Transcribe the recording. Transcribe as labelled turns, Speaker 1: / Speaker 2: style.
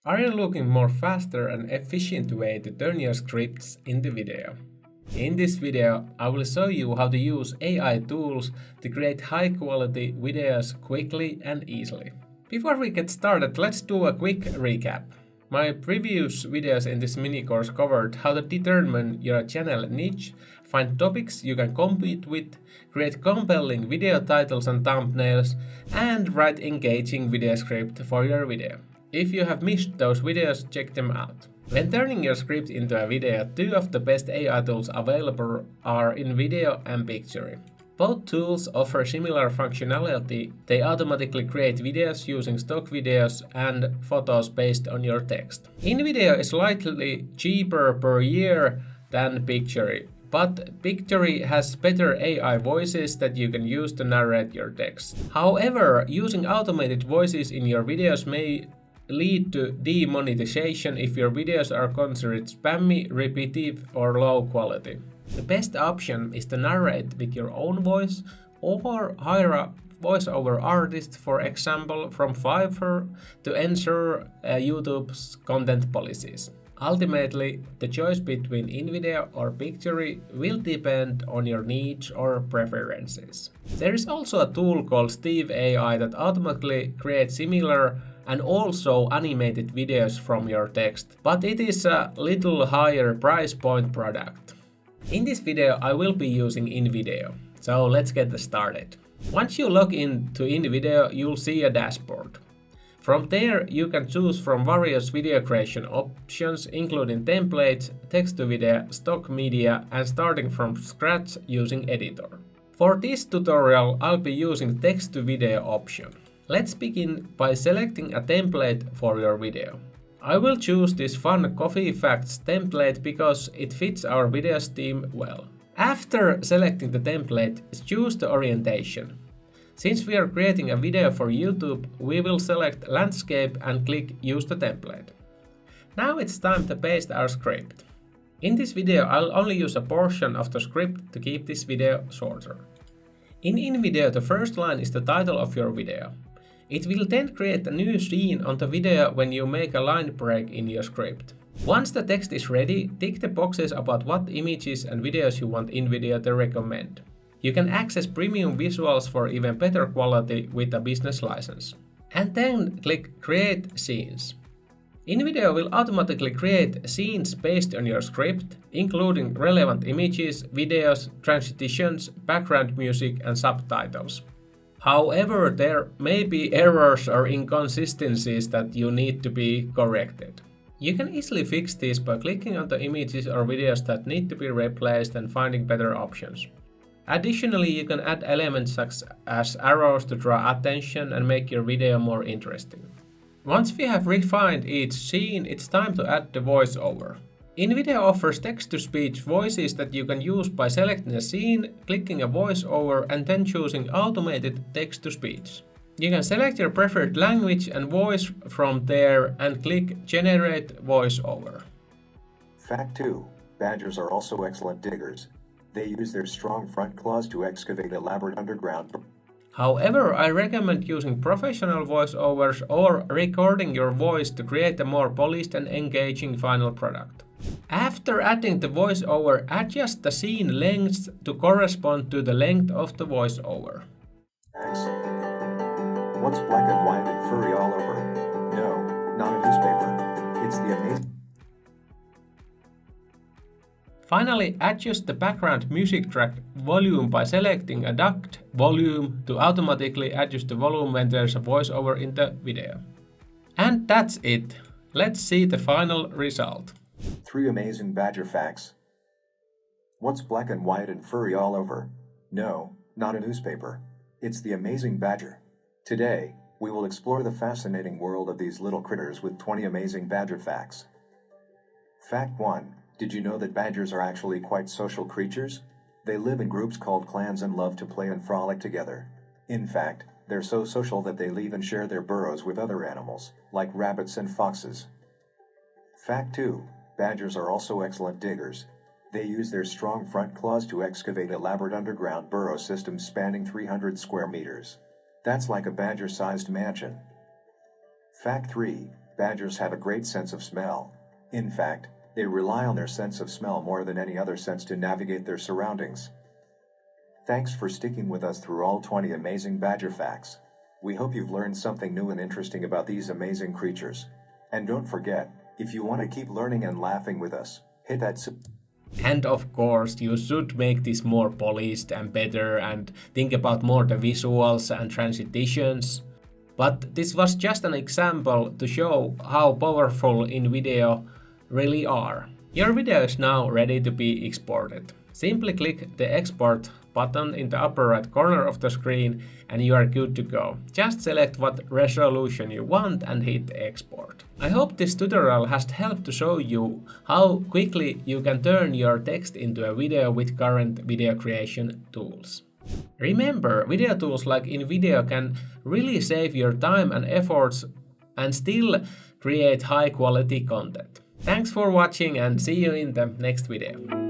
Speaker 1: Are you looking more faster and efficient way to turn your scripts into video? In this video, I will show you how to use AI tools to create high quality videos quickly and easily. Before we get started, let's do a quick recap. My previous videos in this mini course covered how to determine your channel niche, find topics you can compete with, create compelling video titles and thumbnails, and write engaging video script for your video. If you have missed those videos, check them out. When turning your script into a video, two of the best AI tools available are InVideo and Pictory. Both tools offer similar functionality. They automatically create videos using stock videos and photos based on your text. InVideo is slightly cheaper per year than Pictory, but Pictory has better AI voices that you can use to narrate your text. However, using automated voices in your videos may lead to demonetization if your videos are considered spammy, repetitive, or low quality. The best option is to narrate with your own voice or hire a voiceover artist, for example from Fiverr, to ensure YouTube's content policies. Ultimately, the choice between InVideo or Pictory will depend on your needs or preferences. There is also a tool called Steve AI that automatically creates similar and also animated videos from your text, but it is a little higher price point product. In this video I will be using InVideo, so let's get started. Once you log into InVideo, you'll see a dashboard. From there you can choose from various video creation options including templates, text-to-video, stock media, and starting from scratch using editor. For this tutorial I'll be using text-to-video option. Let's begin by selecting a template for your video. I will choose this fun coffee facts template because it fits our videos theme well. After selecting the template, choose the orientation. Since we are creating a video for YouTube, we will select landscape and click use the template. Now it's time to paste our script. In this video I'll only use a portion of the script to keep this video shorter. In InVideo, the first line is the title of your video. It will then create a new scene on the video when you make a line break in your script. Once the text is ready, tick the boxes about what images and videos you want InVideo to recommend. You can access premium visuals for even better quality with a business license. And then click Create Scenes. InVideo will automatically create scenes based on your script, including relevant images, videos, transitions, background music, and subtitles. However, there may be errors or inconsistencies that you need to be corrected. You can easily fix this by clicking on the images or videos that need to be replaced and finding better options. Additionally, you can add elements such as arrows to draw attention and make your video more interesting. Once we have refined each scene, it's time to add the voiceover. InVideo offers text-to-speech voices that you can use by selecting a scene, clicking a voiceover, and then choosing automated text-to-speech. You can select your preferred language and voice from there and click Generate Voiceover.
Speaker 2: Fact 2. Badgers are also excellent diggers. They use their strong front claws to excavate elaborate underground.
Speaker 1: However, I recommend using professional voiceovers or recording your voice to create a more polished and engaging final product. After adding the voiceover, adjust the scene length to correspond to the length of the voiceover.
Speaker 2: What's black and white and furry all over? No, not a newspaper. It's the amazing.
Speaker 1: Finally, adjust the background music track volume by selecting Adjust Volume to automatically adjust the volume when there's a voiceover in the video. And that's it. Let's see the final result.
Speaker 2: 3 amazing badger facts. What's black and white and furry all over? No, not a newspaper. It's the amazing badger. Today, we will explore the fascinating world of these little critters with 20 amazing badger facts. Fact 1. Did you know that badgers are actually quite social creatures? They live in groups called clans and love to play and frolic together. In fact, they're so social that they leave and share their burrows with other animals, like rabbits and foxes. Fact 2. Badgers are also excellent diggers. They use their strong front claws to excavate elaborate underground burrow systems spanning 300 square meters. That's like a badger-sized mansion. Fact 3. Badgers have a great sense of smell. In fact, they rely on their sense of smell more than any other sense to navigate their surroundings. Thanks for sticking with us through all 20 amazing badger facts. We hope you've learned something new and interesting about these amazing creatures. And don't forget, if you want to keep learning and laughing with us, hit that
Speaker 1: And of course, you should make this more polished and better and think about more the visuals and transitions. But this was just an example to show how powerful InVideo really are. Your video is now ready to be exported. Simply click the export button in the upper right corner of the screen and you are good to go. Just select what resolution you want and hit export. I hope this tutorial has helped to show you how quickly you can turn your text into a video with current video creation tools. Remember, video tools like InVideo can really save your time and efforts and still create high quality content. Thanks for watching and see you in the next video.